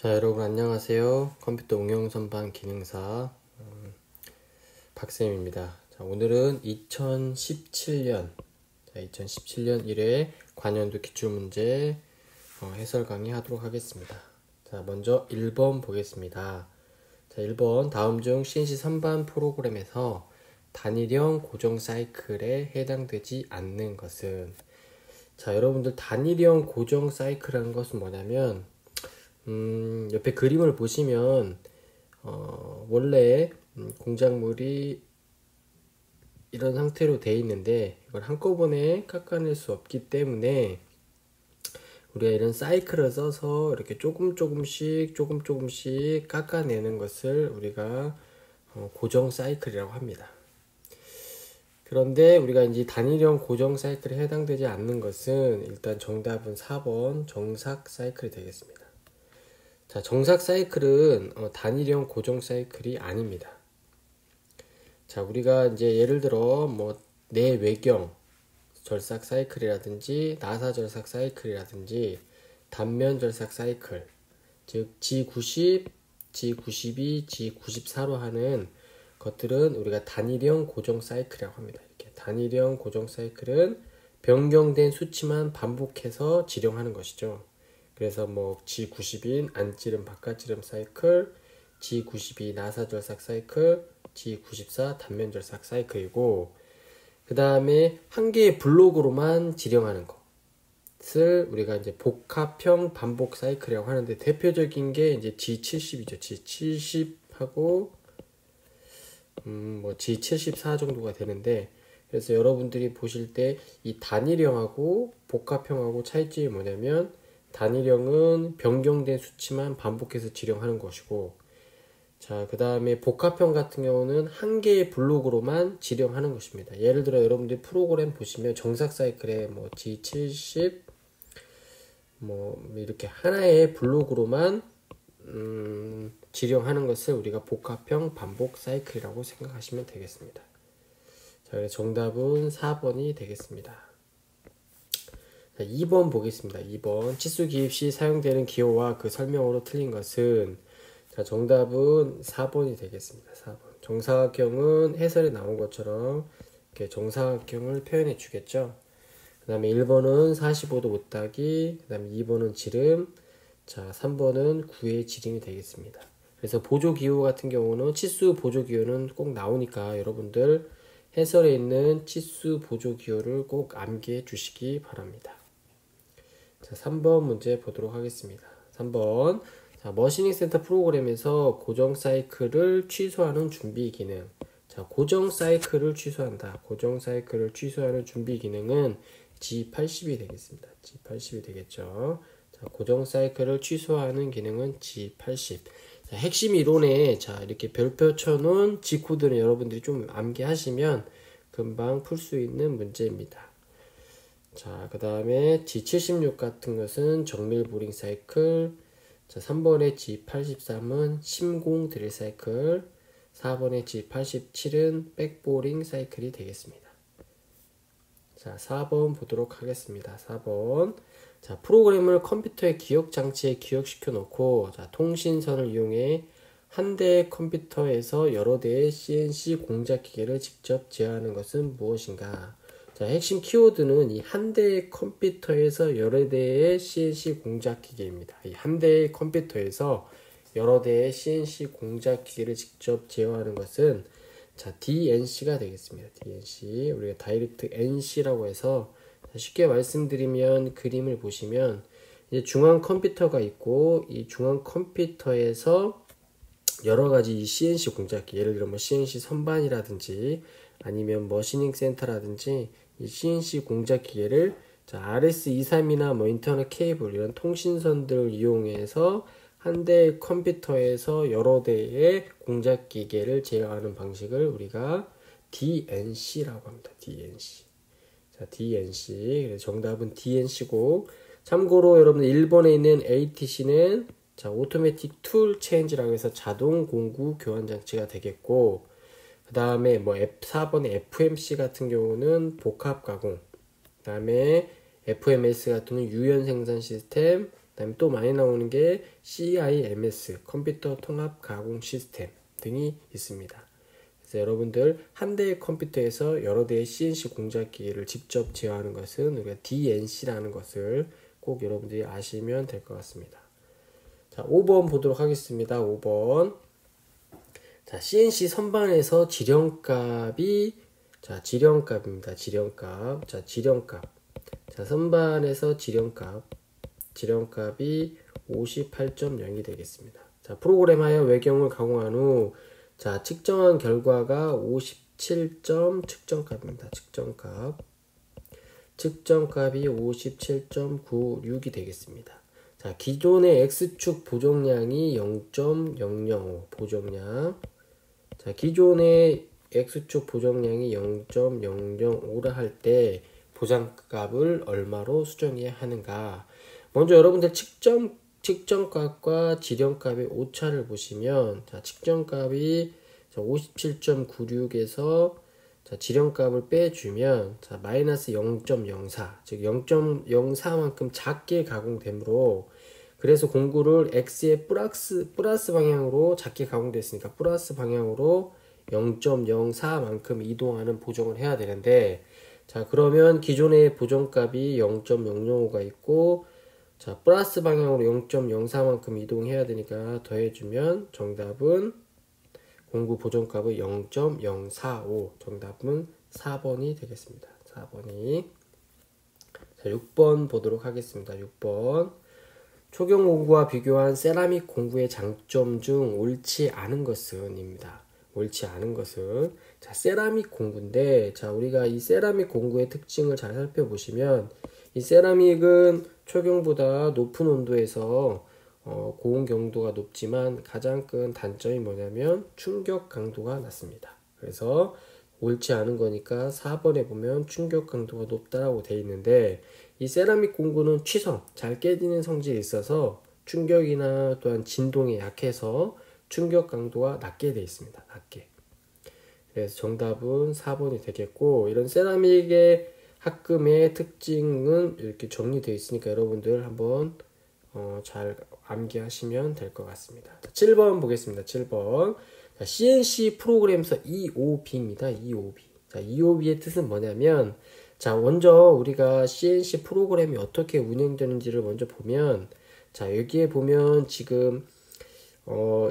자, 여러분 안녕하세요. 컴퓨터 응용 선반 기능사 박쌤입니다. 자, 오늘은 2017년 1회 관연도 기출문제 해설 강의 하도록 하겠습니다. 자, 먼저 1번 보겠습니다. 자, 1번 다음 중 CNC 선반 프로그램에서 단일형 고정 사이클에 해당되지 않는 것은. 자, 여러분들 단일형 고정 사이클이라는 것은 뭐냐면 옆에 그림을 보시면 원래 공작물이 이런 상태로 되어 있는데 이걸 한꺼번에 깎아낼 수 없기 때문에 우리가 이런 사이클을 써서 이렇게 조금씩 깎아내는 것을 우리가 고정 사이클이라고 합니다. 그런데 우리가 이제 단일형 고정 사이클에 해당되지 않는 것은 일단 정답은 4번 정삭 사이클이 되겠습니다. 자, 정삭 사이클은 단일형 고정 사이클이 아닙니다. 자, 우리가 이제 예를 들어 뭐 내외경 절삭 사이클이라든지 나사 절삭 사이클이라든지 단면 절삭 사이클, 즉 G90, G92, G94로 하는 것들은 우리가 단일형 고정 사이클이라고 합니다. 이렇게 단일형 고정 사이클은 변경된 수치만 반복해서 지령하는 것이죠. 그래서 뭐 G90인 안찌름 바깥찌름 사이클, G92 나사절삭 사이클, G94 단면절삭 사이클이고, 그 다음에 한 개의 블록으로만 지령하는 것을 우리가 이제 복합형 반복 사이클이라고 하는데, 대표적인 게 이제 G70이죠. G70하고 뭐 G74 정도가 되는데, 그래서 여러분들이 보실 때 이 단일형하고 복합형하고 차이점이 뭐냐면, 단일형은 변경된 수치만 반복해서 지령하는 것이고, 자, 그 다음에 복합형 같은 경우는 한 개의 블록으로만 지령하는 것입니다. 예를 들어 여러분들 프로그램 보시면 정삭 사이클에 뭐 G70 뭐 이렇게 하나의 블록으로만 지령하는 것을 우리가 복합형 반복 사이클이라고 생각하시면 되겠습니다. 자, 그래서 정답은 4번이 되겠습니다. 자, 2번 보겠습니다. 2번 치수 기입 시 사용되는 기호와 그 설명으로 틀린 것은. 자, 정답은 4번이 되겠습니다. 4번. 정사각형은 해설에 나온 것처럼 이렇게 정사각형을 표현해 주겠죠. 그 다음에 1번은 45도 못따기, 그 다음에 2번은 지름, 자, 3번은 9의 지름이 되겠습니다. 그래서 보조기호 같은 경우는 치수 보조기호는 꼭 나오니까 여러분들 해설에 있는 치수 보조기호를 꼭 암기해 주시기 바랍니다. 자, 3번 문제 보도록 하겠습니다. 3번. 자, 머시닝 센터 프로그램에서 고정 사이클을 취소하는 준비 기능. 자, 고정 사이클을 취소한다. 고정 사이클을 취소하는 준비 기능은 G80이 되겠습니다. G80이 되겠죠. 자, 고정 사이클을 취소하는 기능은 G80. 자, 핵심 이론에 자, 이렇게 별표 쳐놓은 G코드는 여러분들이 좀 암기하시면 금방 풀 수 있는 문제입니다. 자, 그 다음에 G76 같은 것은 정밀 보링 사이클, 자, 3번의 G83은 심공 드릴 사이클, 4번의 G87은 백보링 사이클이 되겠습니다. 자, 4번 보도록 하겠습니다. 4번. 자, 프로그램을 컴퓨터의 기억 장치에 기억시켜 놓고, 자, 통신선을 이용해 한 대의 컴퓨터에서 여러 대의 CNC 공작 기계를 직접 제어하는 것은 무엇인가? 자, 핵심 키워드는 이 한 대의 컴퓨터에서 여러 대의 CNC 공작 기계입니다. 이 한 대의 컴퓨터에서 여러 대의 CNC 공작 기계를 직접 제어하는 것은 자, DNC가 되겠습니다. DNC. 우리가 다이렉트 NC라고 해서 쉽게 말씀드리면 그림을 보시면 이제 중앙 컴퓨터가 있고 이 중앙 컴퓨터에서 여러 가지 CNC 공작기, 예를 들어 뭐 CNC 선반이라든지 아니면 머시닝 센터라든지 이 CNC 공작 기계를 자, RS23이나 뭐 인터넷 케이블 이런 통신선들을 이용해서 한 대의 컴퓨터에서 여러 대의 공작 기계를 제어하는 방식을 우리가 DNC라고 합니다. DNC. 자, DNC. 그래서 정답은 DNC고, 참고로 여러분들 1번에 있는 ATC는 자, 오토매틱 툴 체인지라고 해서 자동 공구 교환 장치가 되겠고, 그 다음에 뭐 4번의 FMC 같은 경우는 복합 가공, 그 다음에 FMS 같은 경우는 유연 생산 시스템, 그다음에 또 많이 나오는 게 CIMS, 컴퓨터 통합 가공 시스템 등이 있습니다. 그래서 여러분들 한 대의 컴퓨터에서 여러 대의 CNC 공작기를 직접 제어하는 것은 우리가 DNC라는 것을 꼭 여러분들이 아시면 될 것 같습니다. 자, 5번 보도록 하겠습니다. 5번. 자, CNC 선반에서 지령값이 지령값입니다. 지령값. 자, 지령값. 자, 선반에서 지령값이 58.0이 되겠습니다. 자, 프로그램하여 외경을 가공한 후 자, 측정한 결과가 57점 측정값입니다. 측정값이 57.96이 되겠습니다. 자, 기존의 X축 보정량이 0.005 보정량. 자, 기존의 X축 보정량이 0.005라 할 때 보정값을 얼마로 수정해야 하는가? 먼저 여러분들 측정값과 지령값의 오차를 보시면, 자, 측정값이 57.96에서 자, 지령값을 빼주면 자, 마이너스 0.04, 즉 0.04만큼 작게 가공되므로, 그래서 공구를 X의 플러스 방향으로 작게 가공됐으니까 플러스 방향으로 0.04만큼 이동하는 보정을 해야 되는데, 자, 그러면 기존의 보정값이 0.005가 있고, 자, 플러스 방향으로 0.04만큼 이동해야 되니까 더해주면 정답은 공구 보정값의 0.045, 정답은 4번이 되겠습니다. 4번이. 자, 6번 보도록 하겠습니다. 6번. 초경 공구와 비교한 세라믹 공구의 장점 중 옳지 않은 것은입니다. 옳지 않은 것은, 자, 세라믹 공구인데, 자, 우리가 이 세라믹 공구의 특징을 잘 살펴보시면, 이 세라믹은 초경보다 높은 온도에서 고온 경도가 높지만 가장 큰 단점이 뭐냐면 충격 강도가 낮습니다. 그래서 옳지 않은 거니까 4번에 보면 충격 강도가 높다라고 되어 있는데, 이 세라믹 공구는 취성, 잘 깨지는 성질이 있어서 충격이나 또한 진동에 약해서 충격 강도가 낮게 되어 있습니다. 낮게. 그래서 정답은 4번이 되겠고, 이런 세라믹의 합금의 특징은 이렇게 정리되어 있으니까 여러분들 한번 잘 암기하시면 될 것 같습니다. 자, 7번 보겠습니다. 7번. 자, CNC 프로그램에서 EOB입니다. EOB. 자, EOB의 뜻은 뭐냐면, 자, 먼저 우리가 CNC 프로그램이 어떻게 운영되는지를 먼저 보면, 자, 여기에 보면 지금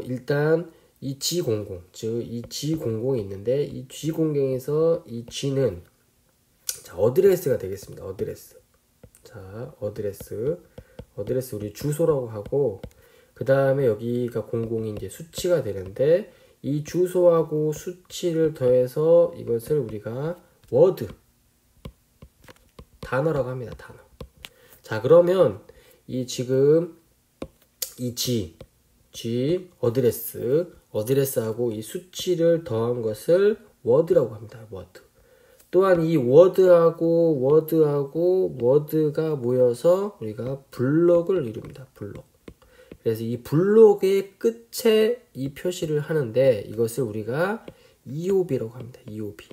일단 이 G00, 즉 이 G00이 있는데, 이 G00에서 이 G는 자, 어드레스가 되겠습니다. 어드레스. 자, 어드레스 우리 주소라고 하고, 그 다음에 여기가 00이 이제 수치가 되는데, 이 주소하고 수치를 더해서 이것을 우리가 워드, 단어라고 합니다. 단어. 자, 그러면 이 지금 이 G 어드레스하고 이 수치를 더한 것을 워드라고 합니다. 워드. 또한 이 워드하고 워드가 모여서 우리가 블록을 이룹니다. 블록. 그래서 이 블록의 끝에 이 표시를 하는데 이것을 우리가 EOB라고 합니다. EOB.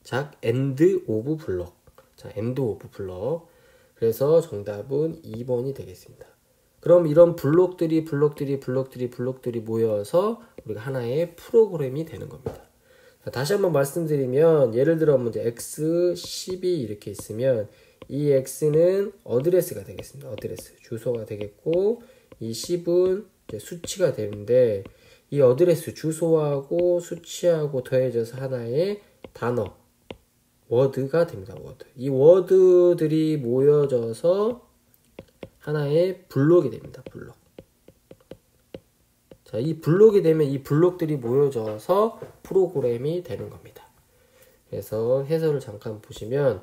자, end of 블록. 자, end of 블록. 그래서 정답은 2번이 되겠습니다. 그럼 이런 블록들이 모여서 우리가 하나의 프로그램이 되는 겁니다. 자, 다시 한번 말씀드리면, 예를 들어 이제 X10이 이렇게 있으면 이 X는 어드레스가 되겠습니다. 어드레스, 주소가 되겠고, 이 10은 이제 수치가 되는데, 이 어드레스, 주소하고 수치하고 더해져서 하나의 단어, 워드가 됩니다. 워드. 이 워드들이 모여져서 하나의 블록이 됩니다. 블록. 자, 이 블록이 되면 이 블록들이 모여져서 프로그램이 되는 겁니다. 그래서 해설을 잠깐 보시면,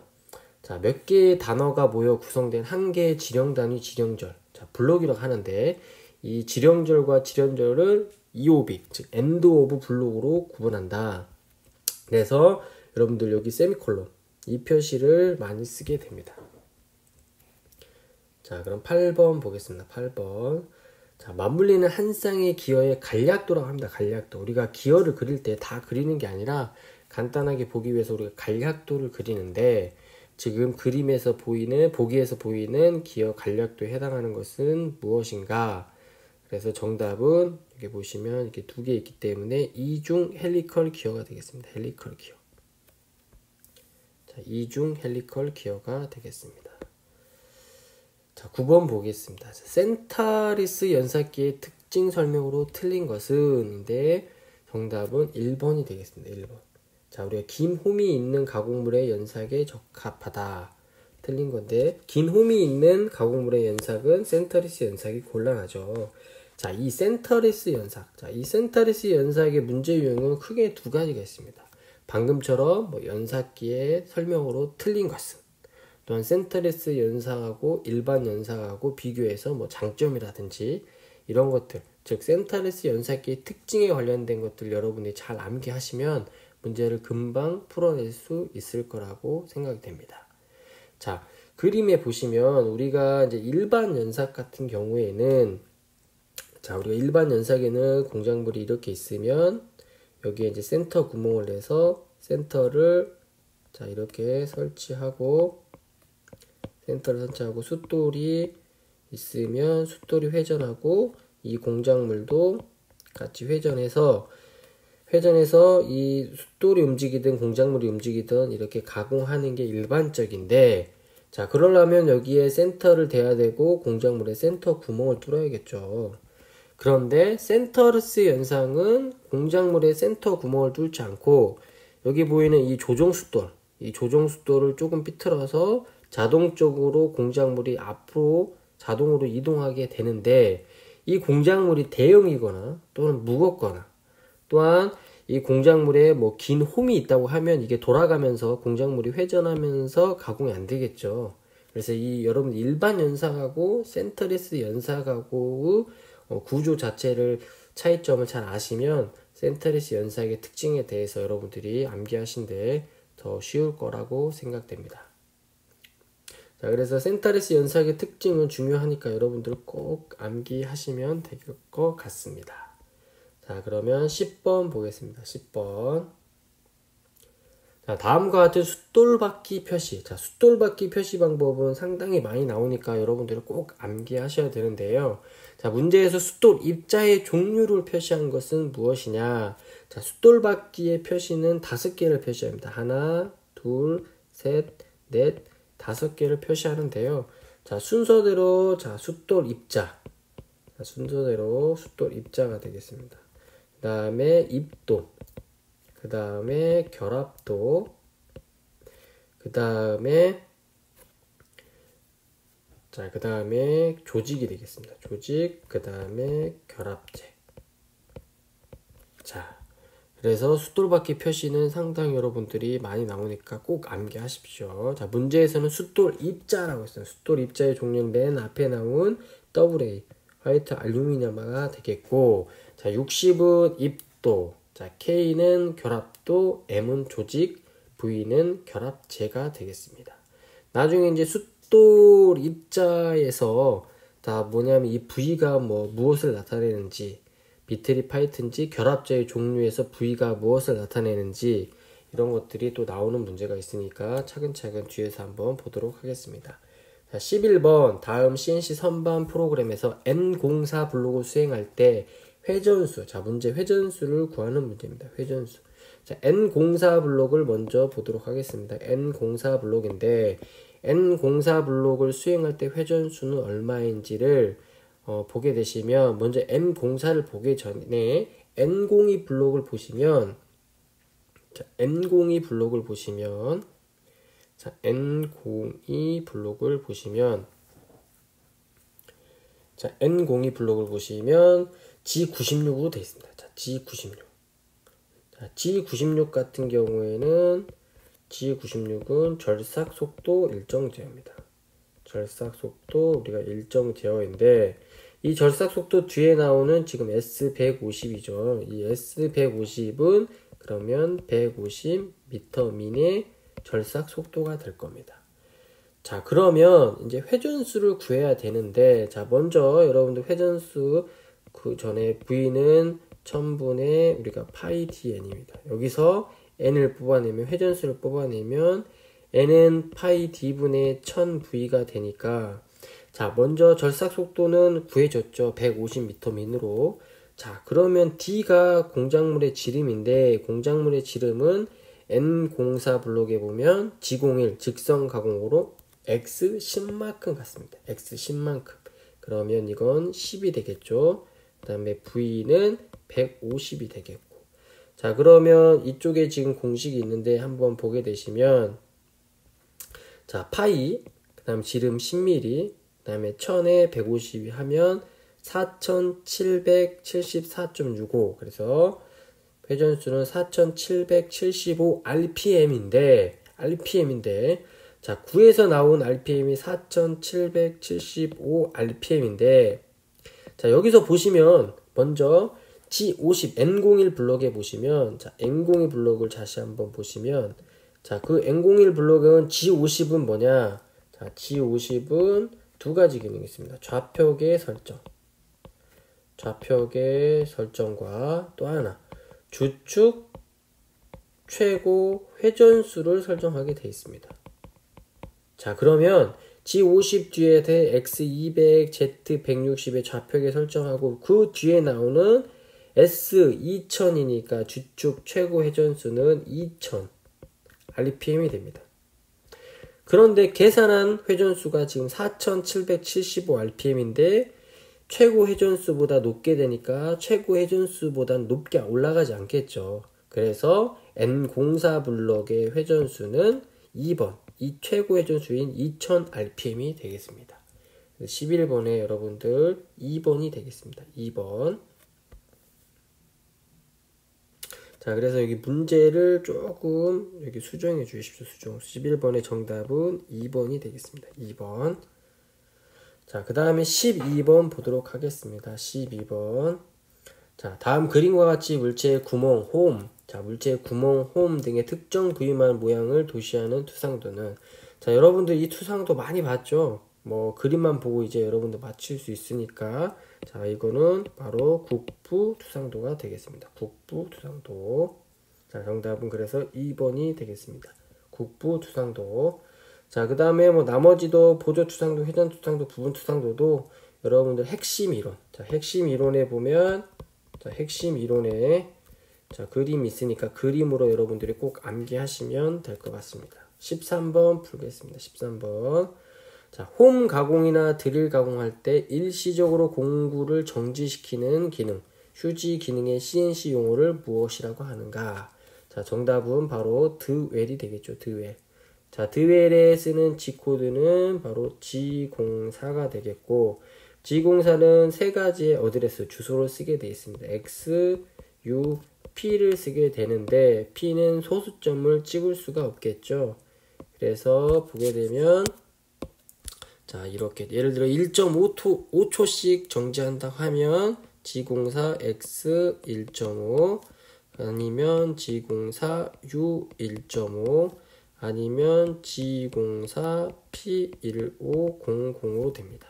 자, 몇 개의 단어가 모여 구성된 한 개의 지령 단위 지령절, 자, 블록이라고 하는데, 이 지령절과 지령절을 EOB, 즉 end of 블록으로 구분한다. 그래서 여러분들 여기 세미콜론, 이 표시를 많이 쓰게 됩니다. 자, 그럼 8번 보겠습니다. 8번. 자, 맞물리는 한 쌍의 기어의 간략도라고 합니다. 간략도. 우리가 기어를 그릴 때 다 그리는 게 아니라 간단하게 보기 위해서 우리가 간략도를 그리는데, 지금 그림에서 보이는, 보기에서 보이는 기어 간략도에 해당하는 것은 무엇인가? 그래서 정답은 여기 보시면 이렇게 두 개 있기 때문에 이중 헬리컬 기어가 되겠습니다. 헬리컬 기어. 자, 이중 헬리컬 기어가 되겠습니다. 자, 9번 보겠습니다. 센타리스 연삭기의 특징 설명으로 틀린 것은?인데 정답은 1번이 되겠습니다. 1번. 자, 우리가 긴 홈이 있는 가공물의 연삭에 적합하다. 틀린 건데, 긴 홈이 있는 가공물의 연삭은 센터리스 연삭이 곤란하죠. 자, 이 센터리스 연삭. 자, 이 센터리스 연삭의 문제 유형은 크게 두 가지가 있습니다. 방금처럼 연삭기의 설명으로 틀린 것은, 또한 센터리스 연삭하고 일반 연삭하고 비교해서 장점이라든지 이런 것들, 즉 센터리스 연삭기의 특징에 관련된 것들 여러분이 잘 암기하시면 문제를 금방 풀어낼 수 있을 거라고 생각이 됩니다. 자, 그림에 보시면 우리가 이제 일반 연삭 같은 경우에는, 자, 우리가 일반 연삭에는 공작물이 이렇게 있으면 여기에 이제 센터 구멍을 내서 센터를 자 이렇게 설치하고, 센터를 설치하고 숫돌이 있으면 숫돌이 회전하고 이 공작물도 같이 회전해서 이 숫돌이 움직이든 공작물이 움직이든 이렇게 가공하는 게 일반적인데, 자, 그러려면 여기에 센터를 대야 되고 공작물에 센터 구멍을 뚫어야겠죠. 그런데 센터리스 연상은 공작물에 센터 구멍을 뚫지 않고 여기 보이는 이 조종숫돌을 조금 삐뚤어서 자동적으로 공작물이 앞으로 자동으로 이동하게 되는데, 이 공작물이 대형이거나 또는 무겁거나, 또한 이 공작물에 긴 홈이 있다고 하면 이게 돌아가면서 공작물이 회전하면서 가공이 안 되겠죠. 그래서 이 여러분 일반 연삭하고 센터리스 연삭하고의 구조 자체를 차이점을 잘 아시면 센터리스 연삭의 특징에 대해서 여러분들이 암기하신데 더 쉬울 거라고 생각됩니다. 자, 그래서 센터리스 연삭의 특징은 중요하니까 여러분들 꼭 암기하시면 될 것 같습니다. 자, 그러면 10번 보겠습니다. 10번. 자, 다음과 같은 숫돌받기 표시. 자, 숫돌받기 표시 방법은 상당히 많이 나오니까 여러분들이 꼭 암기하셔야 되는데요. 자, 문제에서 숫돌 입자의 종류를 표시한 것은 무엇이냐? 자, 숫돌받기의 표시는 5개를 표시합니다. 하나, 둘, 셋, 넷, 5개를 표시하는데요. 자, 순서대로 숫돌 입자. 자, 순서대로 숫돌 입자가 되겠습니다. 그 다음에 입도, 그 다음에 결합도, 그 다음에 조직이 되겠습니다. 조직, 그 다음에 결합체. 자, 그래서 숫돌받기 표시는 상당히 여러분들이 많이 나오니까 꼭 암기하십시오. 자, 문제에서는 숫돌 입자라고 했어요. 숫돌 입자의 종류는 맨 앞에 나온 AA, 화이트 알루미늄화가 되겠고, 자, 60은 입도, 자, K는 결합도, M은 조직, V는 결합체가 되겠습니다. 나중에 이제 숫돌 입자에서 다 뭐냐면 이 V가 무엇을 나타내는지, 비트리파이트인지 결합체의 종류에서 V가 무엇을 나타내는지 이런 것들이 또 나오는 문제가 있으니까 차근차근 뒤에서 한번 보도록 하겠습니다. 자, 11번 다음 CNC 선반 프로그램에서 N04 블록을 수행할 때 회전수, 자, 문제 회전수를 구하는 문제입니다. 회전수. 자, N04 블록을 먼저 보도록 하겠습니다. N04 블록인데 N04 블록을 수행할 때 회전수는 얼마인지를 보게 되시면, 먼저 N04를 보기 전에 N02 블록을 보시면, 자, N02 블록을 보시면, 자, N02 블록을 보시면, 자, N02 블록을 보시면 G96으로 되어 있습니다. 자, G96. 자, G96 같은 경우에는 G96은 절삭 속도 일정 제어입니다. 절삭 속도 우리가 일정 제어인데, 이 절삭 속도 뒤에 나오는 지금 S150이죠. 이 S150은 그러면 150m 미의 절삭 속도가 될 겁니다. 자, 그러면 이제 회전수를 구해야 되는데, 자, 먼저 여러분들 회전수 그 전에 V는 1000분의 우리가 파이 dn입니다. 여기서 n을 뽑아내면, 회전수를 뽑아내면 n은 파이 d분의 1000v가 되니까 자 먼저 절삭 속도는 구해줬죠. 150m/min으로. 자 그러면 d가 공작물의 지름인데 공작물의 지름은 N04 블록에 보면 G01 직선 가공으로 X 10만큼 같습니다. X 10만큼. 그러면 이건 10이 되겠죠. 그 다음에 V는 150이 되겠고. 자 그러면 이쪽에 지금 공식이 있는데 한번 보게 되시면 자 파이 그 다음 지름 10mm 그 다음에 1000에 150이 하면 4774.65 그래서 회전수는 4775 RPM인데 자 9에서 나온 RPM이 4775 RPM인데 자 여기서 보시면 먼저 G50 N01 블록에 보시면 자 N01 블록을 다시 한번 보시면 자 그 N01 블록은 G50은 뭐냐 자 G50은 두 가지 기능이 있습니다. 좌표계 설정과 또 하나 주축 최고 회전수를 설정하게 되어 있습니다. 자 그러면 G50 뒤에 X200, Z160의 좌표계 설정하고 그 뒤에 나오는 S2000이니까 주축 최고 회전수는 2000 RPM이 됩니다. 그런데 계산한 회전수가 지금 4775 RPM인데 최고 회전수보다 높게 되니까 최고 회전수보단 높게 올라가지 않겠죠. 그래서 N04 블럭의 회전수는 2번 이 최고 회전수인 2000 RPM이 되겠습니다. 11번에 여러분들 2번이 되겠습니다. 2번. 자 그래서 여기 문제를 조금 여기 수정해 주십시오. 수정. 11번의 정답은 2번이 되겠습니다. 2번. 자 그 다음에 12번 보도록 하겠습니다. 12번. 자 다음 그림과 같이 물체의 구멍, 홈 자 물체의 구멍, 홈 등의 특정 부위만 모양을 도시하는 투상도는 자 여러분들 이 투상도 많이 봤죠. 뭐 그림만 보고 이제 여러분들 맞출 수 있으니까 자 이거는 바로 국부 투상도가 되겠습니다. 국부 투상도. 자 정답은 그래서 2번이 되겠습니다. 국부 투상도. 자 그 다음에 뭐 나머지도 보조 투상도, 회전 투상도, 부분 투상도도 여러분들 핵심 이론. 자 핵심 이론에 보면 자 핵심 이론에 자 그림이 있으니까 그림으로 여러분들이 꼭 암기하시면 될 것 같습니다. 13번 풀겠습니다. 13번. 자, 홈 가공이나 드릴 가공할 때 일시적으로 공구를 정지시키는 기능, 휴지 기능의 CNC 용어를 무엇이라고 하는가? 자, 정답은 바로 드웰이 되겠죠. 드웰. 자, 드웰에 쓰는 G코드는 바로 G04가 되겠고, G04는 세 가지의 어드레스, 주소를 쓰게 되어 있습니다. X, U, P를 쓰게 되는데, P는 소수점을 찍을 수가 없겠죠. 그래서 보게 되면, 자, 이렇게 예를 들어 1.5초씩 정지한다고 하면 G04 X 1.5 아니면 G04 U 1.5 아니면 G04 P1500으로 됩니다.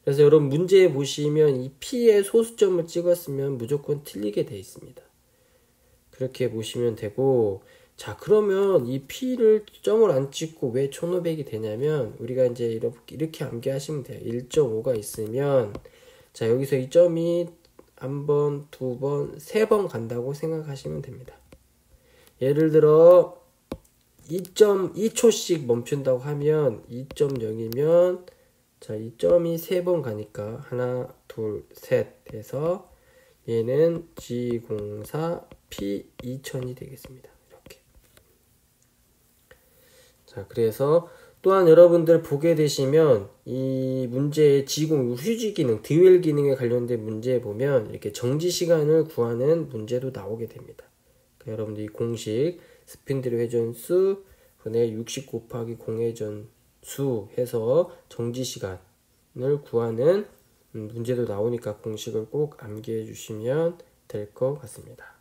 그래서 여러분 문제에 보시면 이 P의 소수점을 찍었으면 무조건 틀리게 되어 있습니다. 그렇게 보시면 되고, 자 그러면 이 P를 점을 안 찍고 왜 1500이 되냐면 우리가 이제 이렇게 암기하시면 돼요. 1.5가 있으면 자 여기서 이 점이 한 번, 두 번, 세 번 간다고 생각하시면 됩니다. 예를 들어 2.2초씩 멈춘다고 하면 2.0이면 자 이 점이 세 번 가니까 하나, 둘, 셋 해서 얘는 G04 P2000이 되겠습니다. 자, 그래서 또한 여러분들 보게 되시면 이 문제의 G0 휴지 기능, 드웰 기능에 관련된 문제에 보면 이렇게 정지 시간을 구하는 문제도 나오게 됩니다. 그러니까 여러분들 이 공식 스핀들 회전수 분의 60 곱하기 공회전수 해서 정지 시간을 구하는 문제도 나오니까 공식을 꼭 암기해 주시면 될 것 같습니다.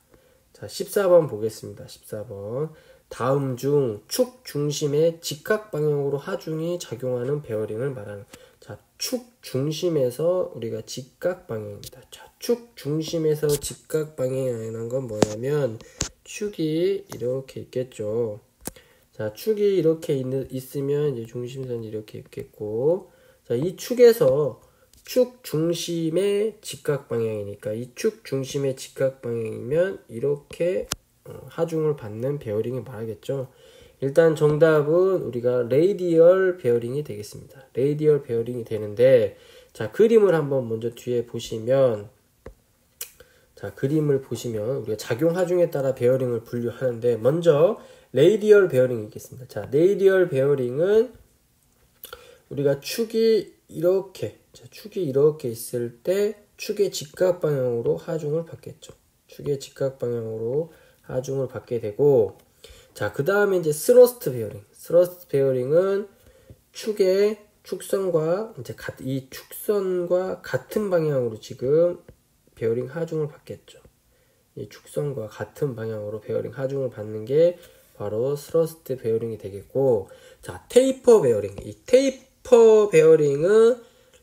자, 14번 보겠습니다. 14번. 다음 중 축 중심의 직각 방향으로 하중이 작용하는 베어링을 말하는. 자, 축 중심에서 우리가 직각 방향입니다. 자, 축 중심에서 직각 방향이라는 건 뭐냐면 축이 이렇게 있겠죠. 자, 축이 이렇게 있으면 이제 중심선이 이렇게 있겠고, 자, 이 축에서 축 중심의 직각 방향이니까 이 축 중심의 직각 방향이면 이렇게 하중을 받는 베어링을 말하겠죠. 일단 정답은 우리가 레이디얼 베어링이 되겠습니다. 레이디얼 베어링이 되는데, 자, 그림을 한번 먼저 뒤에 보시면, 자, 그림을 보시면 우리가 작용 하중에 따라 베어링을 분류하는데, 먼저 레이디얼 베어링이 있겠습니다. 자, 레이디얼 베어링은 우리가 축이 이렇게 있을 때 축의 직각 방향으로 하중을 받겠죠. 축의 직각 방향으로 하중을 받게 되고, 자, 그 다음에 이제 스러스트 베어링. 스러스트 베어링은 축의 축선과 이제 이 축선과 같은 방향으로 지금 베어링 하중을 받겠죠. 이 축선과 같은 방향으로 베어링 하중을 받는 게 바로 스러스트 베어링이 되겠고, 자, 테이퍼 베어링. 이 테이퍼 베어링은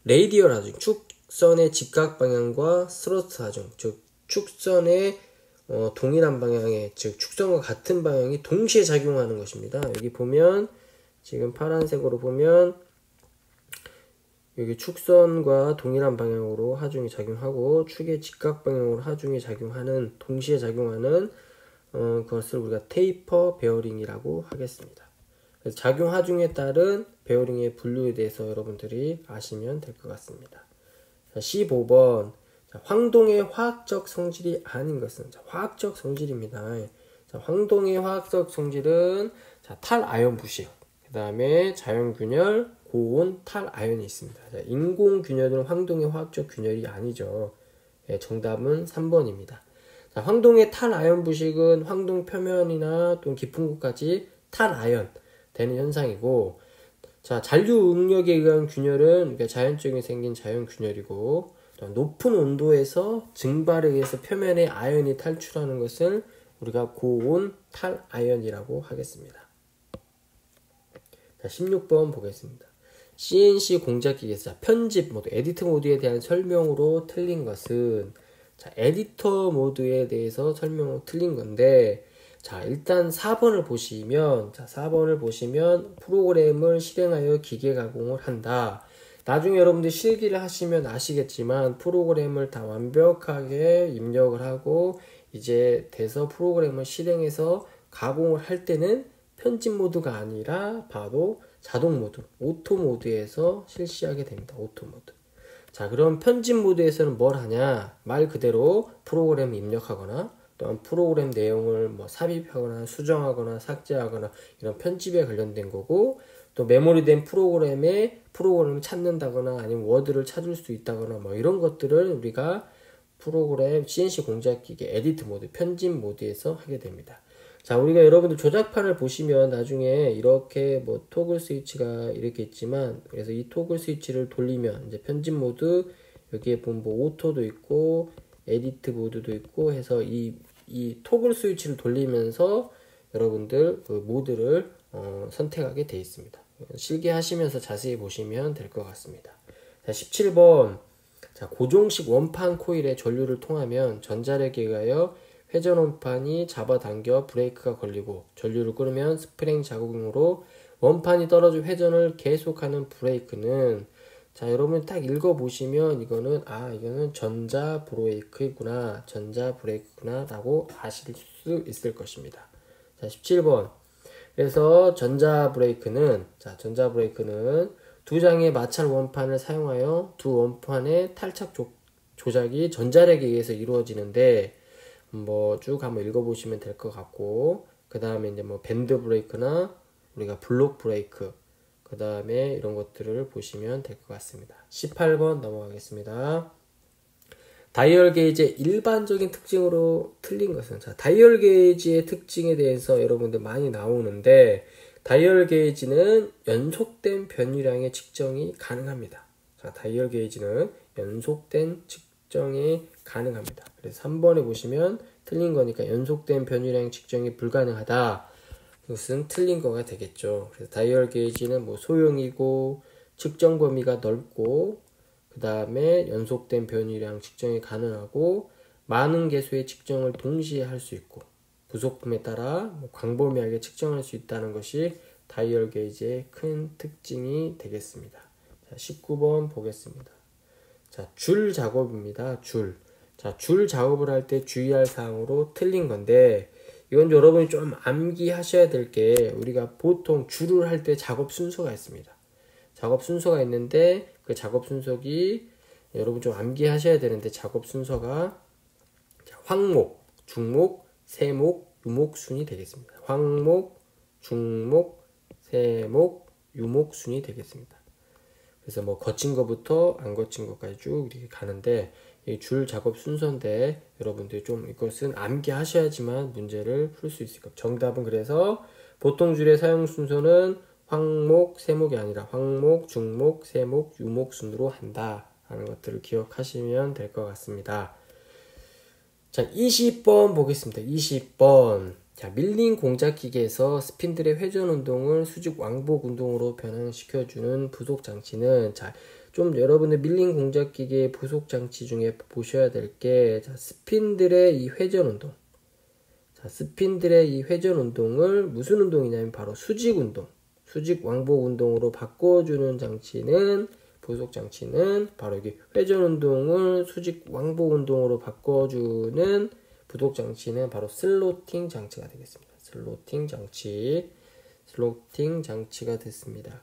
레이디얼 하중, 축선의 직각 방향과 스러스트 하중, 즉 축선의 동일한 방향에, 즉 축선과 같은 방향이 동시에 작용하는 것입니다. 여기 보면 지금 파란색으로 보면 여기 축선과 동일한 방향으로 하중이 작용하고 축의 직각 방향으로 하중이 작용하는, 동시에 작용하는 그것을 우리가 테이퍼 베어링이라고 하겠습니다. 그래서 작용 하중에 따른 베어링의 분류에 대해서 여러분들이 아시면 될 것 같습니다. 자, 15번. 자, 황동의 화학적 성질이 아닌 것은, 자, 화학적 성질입니다. 자, 황동의 화학적 성질은, 자, 탈아연 부식, 그 다음에 자연균열, 고온 탈아연이 있습니다. 자, 인공균열은 황동의 화학적 균열이 아니죠. 네, 정답은 3번입니다. 자, 황동의 탈아연 부식은 황동 표면이나 또는 깊은 곳까지 탈아연 되는 현상이고, 자, 잔류 응력에 의한 균열은 그러니까 자연적인 생긴 자연균열이고, 높은 온도에서 증발에 의해서 표면에 아연이 탈출하는 것을 우리가 고온 탈아연이라고 하겠습니다. 자, 16번 보겠습니다. CNC 공작기에서 편집 모드, 에디터 모드에 대한 설명으로 틀린 것은, 자, 에디터 모드에 대해서 설명으로 틀린 건데, 자, 일단 4번을 보시면, 자, 4번을 보시면 프로그램을 실행하여 기계 가공을 한다. 나중에 여러분들 실기를 하시면 아시겠지만 프로그램을 다 완벽하게 입력을 하고 이제 돼서 프로그램을 실행해서 가공을 할 때는 편집 모드가 아니라 바로 자동 모드, 오토 모드에서 실시하게 됩니다. 오토 모드. 자, 그럼 편집 모드에서는 뭘 하냐? 말 그대로 프로그램을 입력하거나 또한 프로그램 내용을 뭐 삽입하거나 수정하거나 삭제하거나 이런 편집에 관련된 거고, 또 메모리된 프로그램을 찾는다거나 아니면 워드를 찾을 수 있다거나 뭐 이런 것들을 우리가 프로그램 CNC 공작기계 에디트 모드, 편집 모드에서 하게 됩니다. 자, 우리가 여러분들 조작판을 보시면 나중에 이렇게 뭐 토글 스위치가 이렇게 있지만, 그래서 이 토글 스위치를 돌리면 이제 편집 모드, 여기에 보면 뭐 오토도 있고 에디트 모드도 있고 해서 이 토글 스위치를 돌리면서 여러분들 그 모드를 선택하게 되어 있습니다. 실기하시면서 자세히 보시면 될 것 같습니다. 자, 17번. 자, 고정식 원판 코일에 전류를 통하면 전자력에 의하여 회전 원판이 잡아당겨 브레이크가 걸리고 전류를 끄르면 스프링 작용으로 원판이 떨어져 회전을 계속하는 브레이크는, 자, 여러분 딱 읽어보시면 이거는 전자 브레이크구나 라고 아실 수 있을 것입니다. 자, 17번. 그래서 전자 브레이크는 두 장의 마찰 원판을 사용하여 두 원판의 탈착 조작이 전자력에 의해서 이루어지는데, 뭐 쭉 한번 읽어보시면 될 것 같고, 그 다음에 이제 뭐 밴드 브레이크나 우리가 블록 브레이크, 그 다음에 이런 것들을 보시면 될 것 같습니다. 18번 넘어가겠습니다. 다이얼 게이지의 일반적인 특징으로 틀린 것은, 자, 다이얼 게이지의 특징에 대해서 여러분들 많이 나오는데, 다이얼 게이지는 연속된 변유량의 측정이 가능합니다. 자, 다이얼 게이지는 연속된 측정이 가능합니다. 그래서 3번에 보시면 틀린 거니까 연속된 변유량 측정이 불가능하다. 그것은 틀린 거가 되겠죠. 그래서 다이얼 게이지는 뭐 소형이고 측정 범위가 넓고, 그 다음에 연속된 변유량 측정이 가능하고 많은 개수의 측정을 동시에 할 수 있고, 부속품에 따라 광범위하게 측정할 수 있다는 것이 다이얼 게이지의 큰 특징이 되겠습니다. 자, 19번 보겠습니다. 자, 줄 작업입니다. 줄. 자, 줄 작업을 할 때 주의할 사항으로 틀린 건데, 이건 여러분이 좀 암기하셔야 될 게, 우리가 보통 줄을 할 때 작업 순서가 있습니다. 작업 순서가 있는데, 그 작업 순서기 여러분 좀 암기하셔야 되는데, 작업 순서가 황목, 중목, 세목, 유목 순이 되겠습니다. 황목, 중목, 세목, 유목 순이 되겠습니다. 그래서 뭐 거친 거부터 안 거친 것까지 쭉 이렇게 가는데, 이 줄 작업 순서인데 여러분들이 좀 이것은 암기하셔야지만 문제를 풀 수 있을 겁니다. 정답은 그래서 보통 줄의 사용 순서는 황목, 세목이 아니라 황목, 중목, 세목, 유목 순으로 한다 하는 것들을 기억하시면 될 것 같습니다. 자, 20번 보겠습니다. 20번. 자, 밀링 공작 기계에서 스핀들의 회전 운동을 수직 왕복 운동으로 변환시켜주는 부속 장치는, 자, 좀 여러분들 밀링 공작 기계의 부속 장치 중에 보셔야 될 게, 자, 스핀들의 이 회전 운동. 자, 스핀들의 이 회전 운동을 무슨 운동이냐면 바로 수직 운동, 수직 왕복 운동으로 바꿔주는 장치는, 부속 장치는 바로 여기 회전 운동을 수직 왕복 운동으로 바꿔주는 부속 장치는 바로 슬로팅 장치가 되겠습니다. 슬로팅 장치가 됐습니다.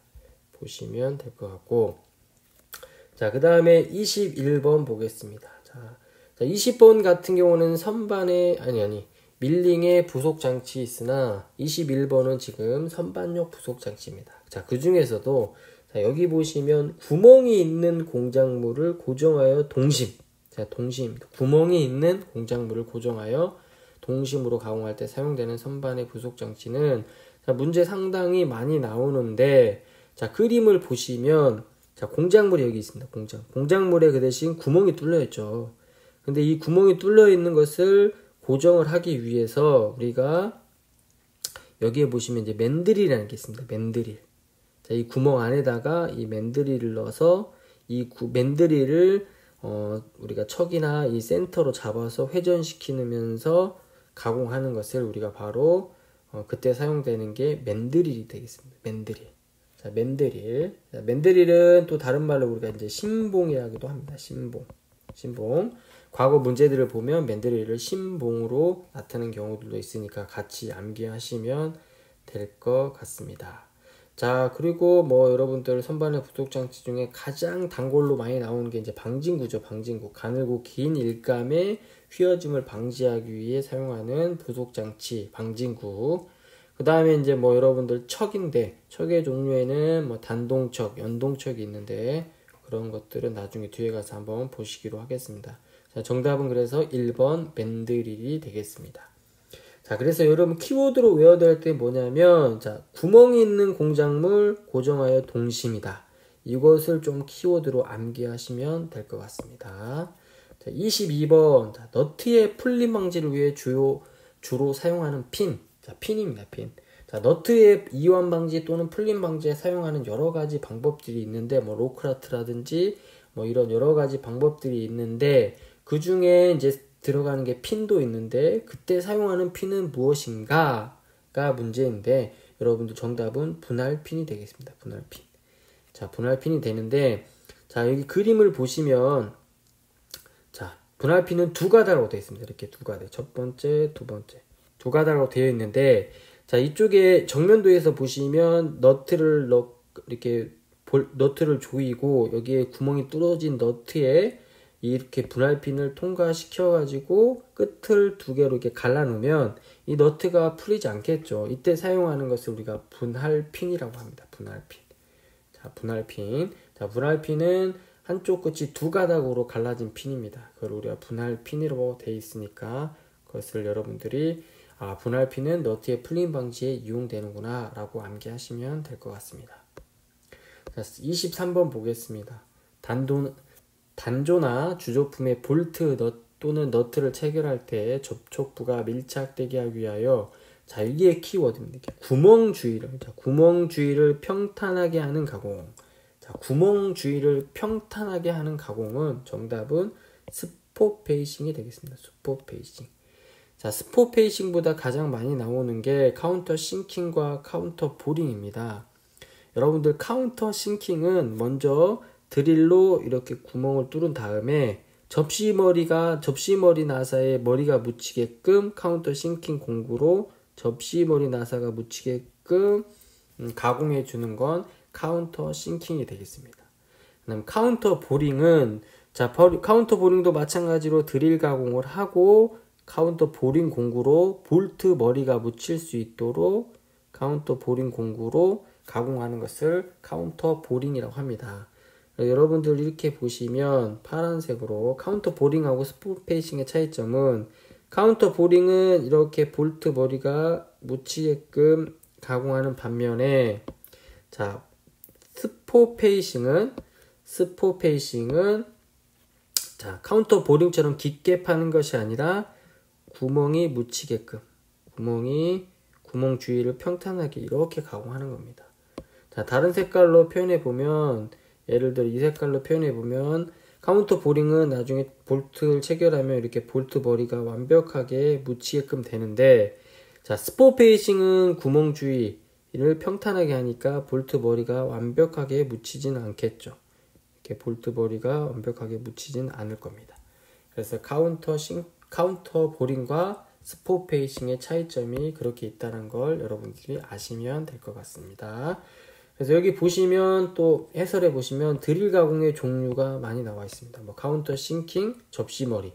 보시면 될 것 같고, 자, 그 다음에 21번 보겠습니다. 자, 20번 같은 경우는 선반에 밀링의 부속 장치 있으나 21번은 지금 선반용 부속 장치입니다. 자, 그 중에서도 자, 여기 보시면 구멍이 있는 공작물을 고정하여 동심. 자, 동심. 구멍이 있는 공작물을 고정하여 동심으로 가공할 때 사용되는 선반의 부속 장치는, 자, 문제 상당히 많이 나오는데, 자, 그림을 보시면, 자, 공작물이 여기 있습니다. 공작물에 그 대신 구멍이 뚫려 있죠. 근데 이 구멍이 뚫려 있는 것을 고정을 하기 위해서 우리가 여기에 보시면 이제 맨드릴이라는 게 있습니다. 맨드릴. 자, 이 구멍 안에다가 이 맨드릴을 넣어서 이 맨드릴을 우리가 척이나 이 센터로 잡아서 회전시키면서 가공하는 것을 우리가 바로 그때 사용되는 게 맨드릴이 되겠습니다. 맨드릴. 자, 맨드릴. 자, 맨드릴은 또 다른 말로 우리가 이제 신봉이라고도 합니다. 신봉. 과거 문제들을 보면 맨드릴을 신봉으로 나타내는 경우들도 있으니까 같이 암기하시면 될 것 같습니다. 자, 그리고 뭐 여러분들 선반의 부속 장치 중에 가장 단골로 많이 나오는 게 이제 방진구죠. 방진구. 가늘고 긴 일감의 휘어짐을 방지하기 위해 사용하는 부속 장치, 방진구. 그 다음에 이제 뭐 여러분들 척인데, 척의 종류에는 뭐 단동척, 연동척이 있는데, 그런 것들은 나중에 뒤에 가서 한번 보시기로 하겠습니다. 자, 정답은 그래서 1번 맨드릴이 되겠습니다. 자, 그래서 여러분 키워드로 외워야 될 때 뭐냐면, 자, 구멍이 있는 공작물 고정하여 동심이다. 이것을 좀 키워드로 암기하시면 될 것 같습니다. 자, 22번. 자, 너트의 풀림 방지를 위해 주로 사용하는 핀. 자, 핀입니다, 핀. 자, 너트의 이완 방지 또는 풀림 방지에 사용하는 여러 가지 방법들이 있는데, 뭐 로크라트라든지 뭐 이런 여러 가지 방법들이 있는데, 그 중에 이제 들어가는 게 핀도 있는데, 그때 사용하는 핀은 무엇인가가 문제인데, 여러분들 정답은 분할핀이 되겠습니다. 분할핀. 자, 분할핀이 되는데, 자, 여기 그림을 보시면, 자, 분할핀은 두 가닥으로 되어 있습니다. 이렇게 두 가닥. 첫 번째, 두 번째. 두 가닥으로 되어 있는데, 자, 이쪽에 정면도에서 보시면 너트를 이렇게 너트를 조이고, 여기에 구멍이 뚫어진 너트에 이렇게 분할핀을 통과시켜 가지고 끝을 두 개로 이렇게 갈라 놓으면 이 너트가 풀리지 않겠죠. 이때 사용하는 것을 우리가 분할핀이라고 합니다. 분할핀. 자, 분할핀. 자, 분할핀은 한쪽 끝이 두 가닥으로 갈라진 핀입니다. 그걸 우리가 분할핀으로 되어 있으니까 그것을 여러분들이 분할핀은 너트의 풀림 방지에 이용되는구나 라고 암기하시면 될 것 같습니다. 자, 23번 보겠습니다. 단조나 주조품의 볼트 또는 너트를 체결할 때 접촉부가 밀착되게 하기 위하여, 자, 이게 키워드입니다. 구멍 주위를 평탄하게 하는 가공. 자, 구멍 주위를 평탄하게 하는 가공은 정답은 스포 페이싱이 되겠습니다. 스포 페이싱. 자, 스포 페이싱보다 가장 많이 나오는 게 카운터 싱킹과 카운터 보링입니다. 여러분들 카운터 싱킹은 먼저 드릴로 이렇게 구멍을 뚫은 다음에 접시머리 나사에 머리가 묻히게끔 카운터 싱킹 공구로 접시머리 나사가 묻히게끔 가공해 주는 건 카운터 싱킹이 되겠습니다. 그다음 카운터 보링은 카운터 보링도 마찬가지로 드릴 가공을 하고 카운터 보링 공구로 볼트 머리가 묻힐 수 있도록 카운터 보링 공구로 가공하는 것을 카운터 보링이라고 합니다. 여러분들 이렇게 보시면 파란색으로 카운터 보링하고 스포 페이싱의 차이점은 카운터 보링은 이렇게 볼트 머리가 묻히게끔 가공하는 반면에 자, 스포 페이싱은 자, 카운터 보링처럼 깊게 파는 것이 아니라 구멍이 묻히게끔 구멍 주위를 평탄하게 이렇게 가공하는 겁니다. 자, 다른 색깔로 표현해 보면 예를 들어 이 색깔로 표현해 보면 카운터 보링은 나중에 볼트를 체결하면 이렇게 볼트 머리가 완벽하게 묻히게끔 되는데 자, 스포 페이싱은 구멍 주위를 평탄하게 하니까 볼트 머리가 완벽하게 묻히진 않겠죠. 이렇게 볼트 머리가 완벽하게 묻히진 않을 겁니다. 그래서 카운터 보링과 스포 페이싱의 차이점이 그렇게 있다는 걸 여러분들이 아시면 될 것 같습니다. 그래서 여기 보시면 또 해설해 보시면 드릴 가공의 종류가 많이 나와 있습니다. 뭐 카운터 싱킹, 접시머리,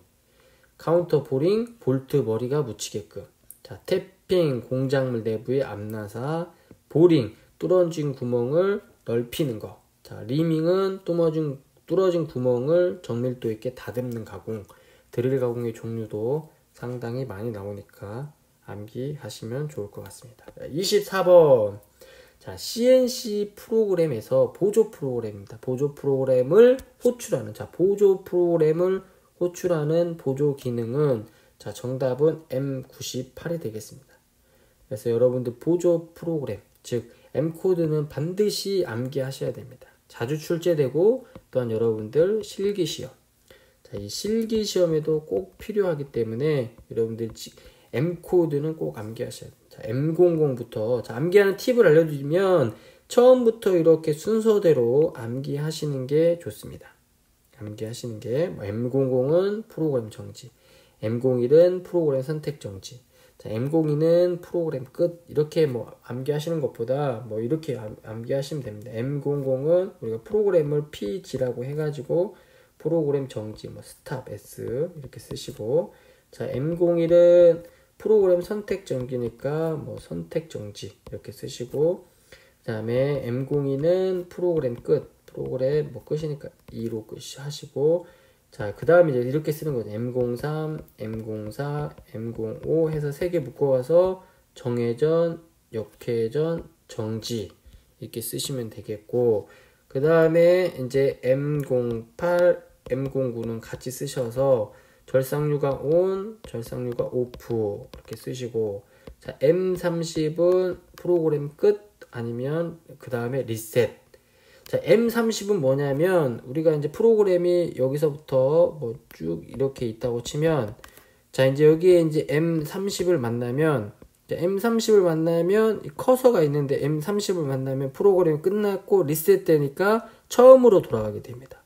카운터 보링, 볼트 머리가 묻히게끔, 자, 탭핑, 공작물 내부의 앞나사, 보링, 뚫어진 구멍을 넓히는 거, 자, 리밍은 뚫어진 구멍을 정밀도 있게 다듬는 가공, 드릴 가공의 종류도 상당히 많이 나오니까 암기하시면 좋을 것 같습니다. 24번. 자, CNC 프로그램에서 보조 프로그램입니다. 보조 프로그램을 호출하는 보조 기능은 자, 정답은 M98이 되겠습니다. 그래서 여러분들 보조 프로그램, 즉 M코드는 반드시 암기하셔야 됩니다. 자주 출제되고 또한 여러분들 실기시험, 자, 이 실기시험에도 꼭 필요하기 때문에 여러분들 M코드는 꼭 암기하셔야 됩니다. 자, M00부터 자, 암기하는 팁을 알려드리면 처음부터 이렇게 순서대로 암기하시는 게 좋습니다. 암기하시는 게 M00은 프로그램 정지, M01은 프로그램 선택 정지, 자, M02는 프로그램 끝, 이렇게 뭐 암기하시는 것보다 뭐 이렇게 암기하시면 됩니다. M00은 우리가 프로그램을 PG라고 해가지고 프로그램 정지, 뭐 스탑 S 이렇게 쓰시고, 자, M01은 프로그램 선택 정지니까 뭐 선택 정지 이렇게 쓰시고, 그 다음에 M02는 프로그램 끝, 프로그램 뭐 끝이니까 2로 끝 하시고, 자, 그 다음에 이제 이렇게 쓰는 거죠. M03, M04, M05 해서 3개 묶어와서 정회전, 역회전, 정지 이렇게 쓰시면 되겠고, 그 다음에 이제 M08, M09는 같이 쓰셔서 절삭류가 ON, 절삭류가 OFF 이렇게 쓰시고, 자, M30은 프로그램 끝 아니면 그 다음에 리셋. 자, M30은 뭐냐면 우리가 이제 프로그램이 여기서부터 뭐 쭉 이렇게 있다고 치면, 자, 이제 여기에 이제 M30을 만나면, M30을 만나면 커서가 있는데 M30을 만나면 프로그램이 끝났고 리셋되니까 처음으로 돌아가게 됩니다.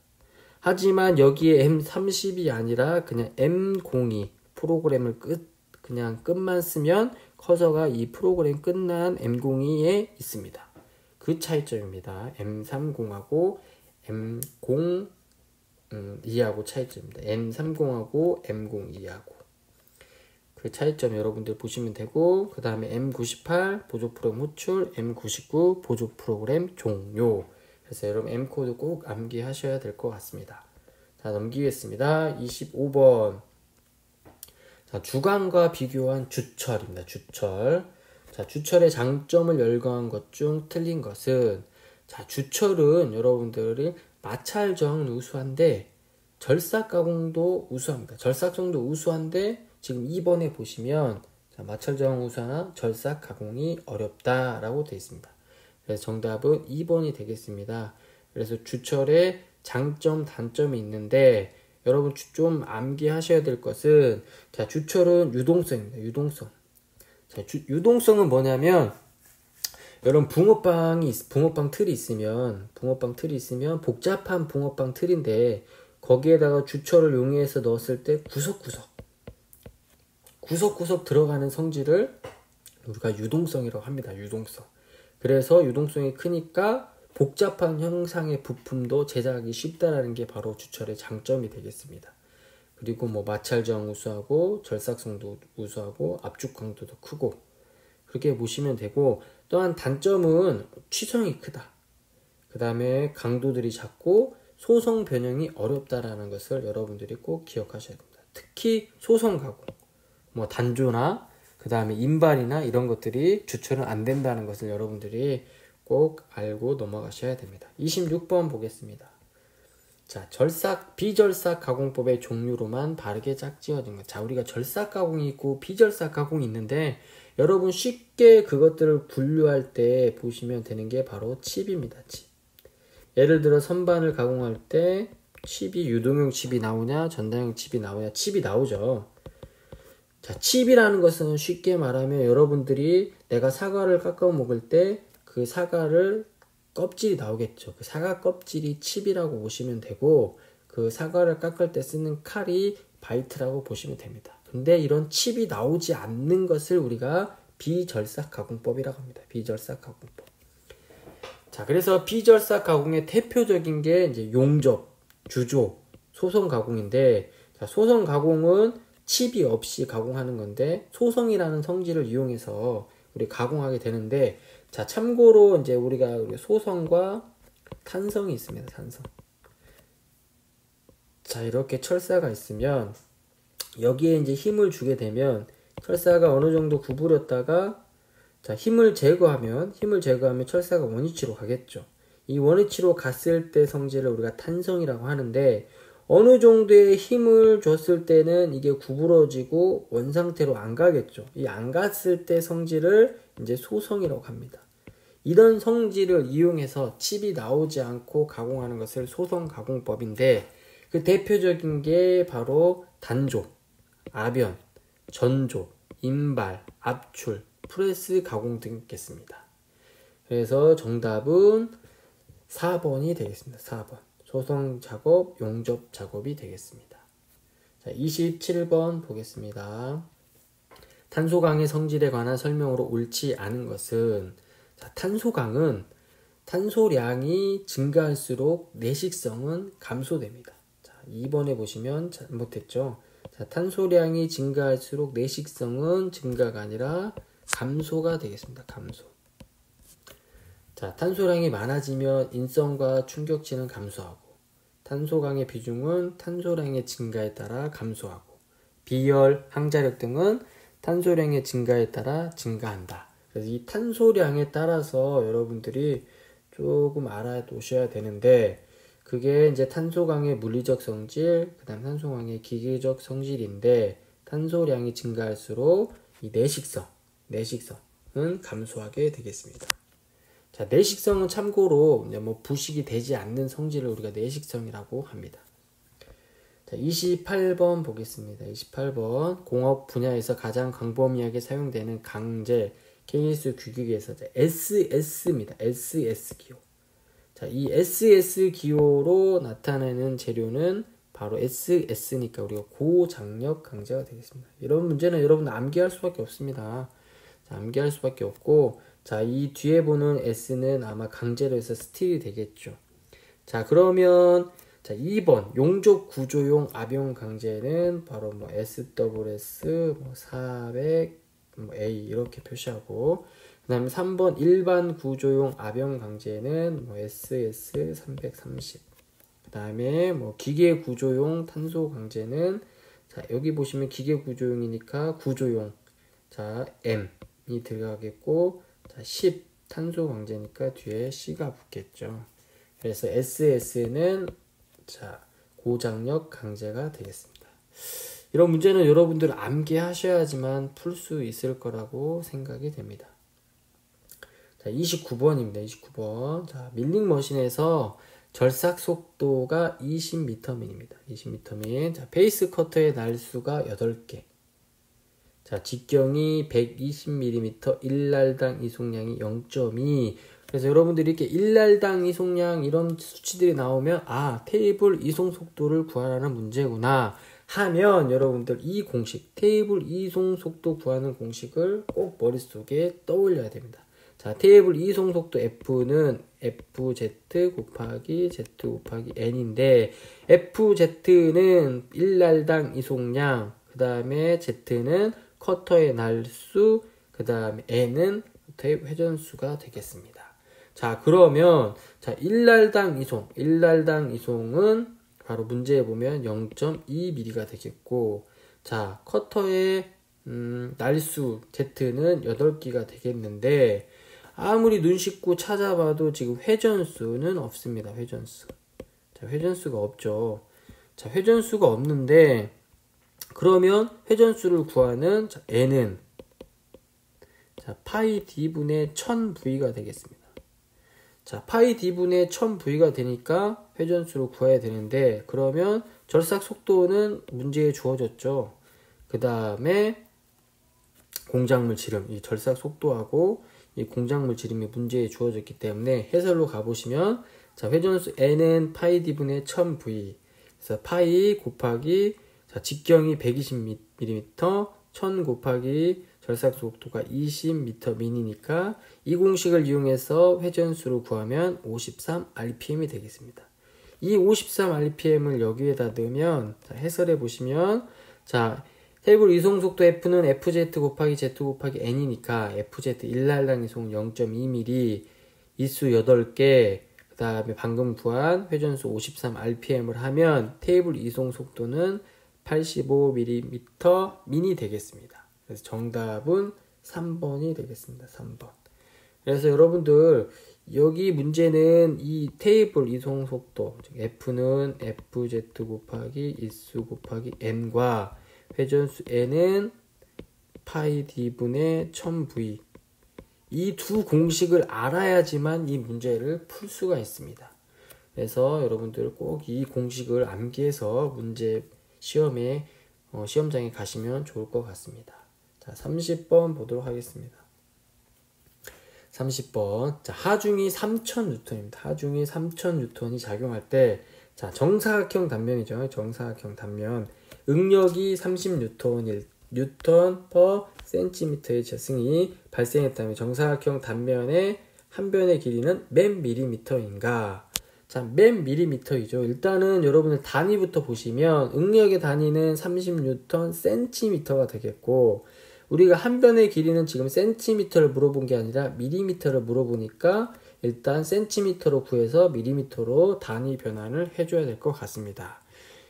하지만 여기에 M30이 아니라 그냥 M02 프로그램을 그냥 끝만 쓰면 커서가 이 프로그램 끝난 M02에 있습니다. 그 차이점입니다. M30하고 M02하고 차이점입니다. M30하고 M02하고 그 차이점 여러분들 보시면 되고, 그 다음에 M98 보조 프로그램 호출, M99 보조 프로그램 종료. 그래서 여러분 M코드 꼭 암기하셔야 될 것 같습니다. 자, 넘기겠습니다. 25번. 자, 주간과 비교한 주철입니다. 주철. 자, 주철의 장점을 열거한 것 중 틀린 것은, 자, 주철은 여러분들이 마찰저항은 우수한데 절삭 가공도 우수합니다. 절삭성도 우수한데 지금 2번에 보시면 자, 마찰저항 우수하나 절삭 가공이 어렵다라고 되어 있습니다. 그래서 정답은 2번이 되겠습니다. 그래서 주철의 장점, 단점이 있는데 여러분 좀 암기하셔야 될 것은, 자, 주철은 유동성입니다. 유동성. 자, 유동성은 뭐냐면, 여러분 붕어빵 틀이 있으면 복잡한 붕어빵 틀인데 거기에다가 주철을 용해서 넣었을 때 구석구석 들어가는 성질을 우리가 유동성이라고 합니다. 유동성. 그래서 유동성이 크니까 복잡한 형상의 부품도 제작하기 쉽다라는 게 바로 주철의 장점이 되겠습니다. 그리고 뭐 마찰 저항 우수하고 절삭성도 우수하고 압축 강도도 크고 그렇게 보시면 되고, 또한 단점은 취성이 크다. 그 다음에 강도들이 작고 소성 변형이 어렵다라는 것을 여러분들이 꼭 기억하셔야 됩니다. 특히 소성 가공, 뭐 단조나 그 다음에 인발이나 이런 것들이 주철은 안 된다는 것을 여러분들이 꼭 알고 넘어가셔야 됩니다. 26번 보겠습니다. 자, 비절삭 가공법의 종류로만 바르게 짝지어진 것. 자, 우리가 절삭 가공이 있고 비절삭 가공이 있는데 여러분 쉽게 그것들을 분류할 때 보시면 되는 게 바로 칩입니다. 칩. 예를 들어 선반을 가공할 때 칩이 유동형 칩이 나오냐 전단형 칩이 나오냐, 칩이 나오죠. 자, 칩이라는 것은 쉽게 말하면 여러분들이 내가 사과를 깎아 먹을 때 그 사과를 껍질이 나오겠죠. 그 사과 껍질이 칩이라고 보시면 되고, 그 사과를 깎을 때 쓰는 칼이 바이트라고 보시면 됩니다. 근데 이런 칩이 나오지 않는 것을 우리가 비절삭 가공법이라고 합니다. 비절삭 가공법. 자, 그래서 비절삭 가공의 대표적인 게 이제 용접, 주조, 소성 가공인데, 자, 소성 가공은 칩이 없이 가공하는 건데 소성이라는 성질을 이용해서 우리 가공하게 되는데, 자, 참고로 이제 우리가 소성과 탄성이 있습니다. 탄성. 자, 이렇게 철사가 있으면 여기에 이제 힘을 주게 되면 철사가 어느 정도 구부렸다가, 자, 힘을 제거하면 철사가 원위치로 가겠죠. 이 원위치로 갔을 때 성질을 우리가 탄성이라고 하는데, 어느 정도의 힘을 줬을 때는 이게 구부러지고 원상태로 안 가겠죠. 이 안 갔을 때 성질을 이제 소성이라고 합니다. 이런 성질을 이용해서 칩이 나오지 않고 가공하는 것을 소성 가공법인데, 그 대표적인 게 바로 단조, 아변, 전조, 인발, 압출, 프레스 가공 등 있겠습니다. 그래서 정답은 4번이 되겠습니다. 4번. 소성 작업, 용접 작업이 되겠습니다. 자, 27번 보겠습니다. 탄소강의 성질에 관한 설명으로 옳지 않은 것은, 자, 탄소강은 탄소량이 증가할수록 내식성은 감소됩니다. 자, 2번에 보시면 잘못했죠. 자, 탄소량이 증가할수록 내식성은 증가가 아니라 감소가 되겠습니다. 감소. 자, 탄소량이 많아지면 인성과 충격치는 감소하고, 탄소강의 비중은 탄소량의 증가에 따라 감소하고, 비열, 항자력 등은 탄소량의 증가에 따라 증가한다. 그래서 이 탄소량에 따라서 여러분들이 조금 알아두셔야 되는데, 그게 이제 탄소강의 물리적 성질, 그 다음 탄소강의 기계적 성질인데, 탄소량이 증가할수록 이 내식성은 감소하게 되겠습니다. 자, 내식성은 참고로 뭐 부식이 되지 않는 성질을 우리가 내식성이라고 합니다. 자, 28번 보겠습니다. 28번. 공업 분야에서 가장 광범위하게 사용되는 강제 케이스 규격에서 SS입니다. SS 기호. 자, 이 SS 기호로 나타내는 재료는 바로 SS니까 우리가 고장력 강제가 되겠습니다. 이런 문제는 여러분 암기할 수밖에 없습니다. 자, 암기할 수밖에 없고, 자, 이 뒤에 보는 S는 아마 강제로 해서 스틸이 되겠죠. 자, 그러면 자, 2번 용접 구조용 압용 강제는 바로 뭐 SWS 뭐 400 뭐 A 이렇게 표시하고, 그다음에 3번 일반 구조용 압용 강제는 뭐 SS 330. 그다음에 뭐 기계 구조용 탄소 강제는, 자, 여기 보시면 기계 구조용이니까 구조용, 자, M이 들어가겠고, 자, 10 탄소 강제니까 뒤에 C가 붙겠죠. 그래서 SS는 자, 고장력 강제가 되겠습니다. 이런 문제는 여러분들 암기하셔야지만 풀 수 있을 거라고 생각이 됩니다. 자, 29번입니다. 29번. 자, 밀링 머신에서 절삭 속도가 20m민입니다. 20m민. 자, 페이스 커터의 날수가 8개. 자, 직경이 120mm, 1날당 이송량이 0.2. 그래서 여러분들이 이렇게 1날당 이송량 이런 수치들이 나오면 아, 테이블 이송 속도를 구하라는 문제구나 하면 여러분들 이 공식, 테이블 이송 속도 구하는 공식을 꼭 머릿속에 떠올려야 됩니다. 자, 테이블 이송 속도 F는 FZ 곱하기 Z 곱하기 N인데 FZ는 1날당 이송량, 그 다음에 Z는 커터의 날수, 그 다음에 N은 커터의 회전수가 되겠습니다. 자, 그러면 자 1날당 이송은 바로 문제에 보면 0.2mm가 되겠고, 자 커터의 날수 Z는 8개가 되겠는데 아무리 눈 씻고 찾아봐도 지금 회전수는 없습니다. 자, 회전수가 없죠. 자, 회전수가 없는데 그러면 회전수를 구하는 자, N은 자, 파이 D분의 1000V가 되겠습니다. 자, 파이 D분의 1000V가 되니까 회전수를 구해야 되는데 그러면 절삭 속도는 문제에 주어졌죠. 그 다음에 공작물 지름, 이 절삭 속도하고 이 공작물 지름이 문제에 주어졌기 때문에 해설로 가보시면 자, 회전수 N은 파이 D분의 1000V, 그래서 파이 곱하기 자, 직경이 120mm, 1000 곱하기 절삭 속도가 20m민이니까 이 공식을 이용해서 회전수를 구하면 53rpm이 되겠습니다. 이 53rpm을 여기에다 넣으면 자, 해설해 보시면 자, 테이블 이송 속도 F는 FZ 곱하기 Z 곱하기 N이니까 FZ 1날당 이송 0.2mm, 이수 8개, 그 다음에 방금 구한 회전수 53rpm을 하면 테이블 이송 속도는 85mm 미니 되겠습니다. 그래서 정답은 3번이 되겠습니다. 3번. 그래서 여러분들 여기 문제는 이 테이블 이송 속도, 즉 F는 FZ 곱하기 이수 곱하기 N과 회전수 N은 파이 D분의 1000V, 이 두 공식을 알아야지만 이 문제를 풀 수가 있습니다. 그래서 여러분들 꼭 이 공식을 암기해서 문제 시험에 시험장에 가시면 좋을 것 같습니다. 자, 30번 보도록 하겠습니다. 30번. 자, 하중이 3000N입니다. 하중이 3000N이 작용할 때, 자, 정사각형 단면이죠. 정사각형 단면. 응력이 30N, N per cm의 저승이 발생했다면 정사각형 단면의 한 변의 길이는 몇 밀리미터인가? 자, 몇 밀리미터이죠. 일단은 여러분들 단위부터 보시면 응력의 단위는 30N cm가 되겠고, 우리가 한 변의 길이는 지금 cm를 물어본 게 아니라 밀리미터를 물어보니까 일단 cm로 구해서 밀리미터로 단위 변환을 해줘야 될 것 같습니다.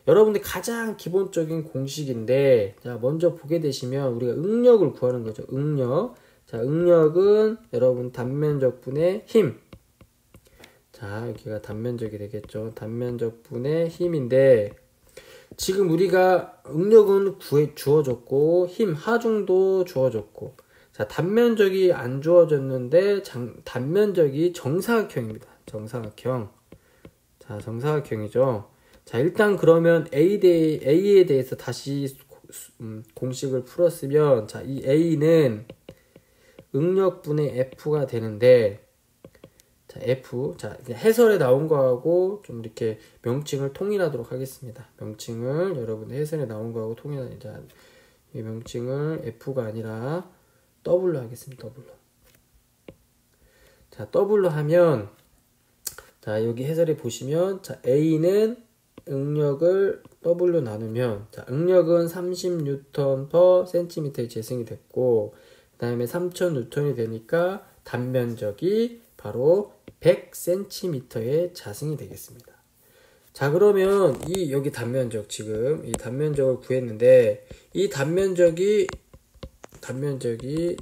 여러분들 가장 기본적인 공식인데, 자, 먼저 보게 되시면 우리가 응력을 구하는 거죠. 응력. 자, 응력은 여러분 단면적분의 힘. 자, 여기가 단면적이 되겠죠. 단면적분의 힘인데, 지금 우리가 응력은 주어졌고, 힘, 하중도 주어졌고, 자, 단면적이 안 주어졌는데, 단면적이 정사각형입니다. 정사각형. 자, 정사각형이죠. 자, 일단 그러면 A에 대해서 다시 공식을 풀었으면, 자, 이 A는 응력분의 F가 되는데, 자, F. 자, 해설에 나온 거하고 좀 이렇게 명칭을 통일하도록 하겠습니다. 명칭을 여러분 해설에 나온 거하고 통일하자. 이 명칭을 F가 아니라 W로 하겠습니다. W로. 자, W로 하면, 자, 여기 해설에 보시면, 자, A는 응력을 W로 나누면, 자, 응력은 30N per cm의 재생이 됐고, 그 다음에 3000N이 되니까 단면적이 바로 100cm의 자승이 되겠습니다. 자, 그러면 여기 단면적, 지금 이 단면적을 구했는데, 이 단면적이 1000이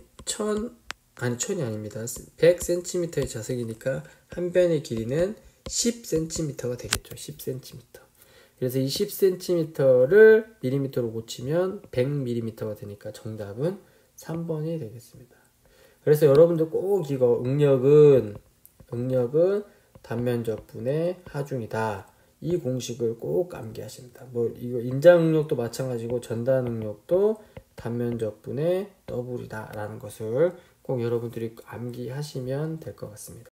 아닙니다. 100cm의 자승이니까 한 변의 길이는 10cm가 되겠죠. 10cm. 그래서 이 10cm를 밀리미터로 고치면 100mm가 되니까 정답은 3번이 되겠습니다. 그래서 여러분들 꼭 이거 응력은 단면적분의 하중이다. 이 공식을 꼭 암기하십니다. 뭐 이거 인자 능력도 마찬가지고 전달 능력도 단면적분의 더블이다 라는 것을 꼭 여러분들이 암기하시면 될 것 같습니다.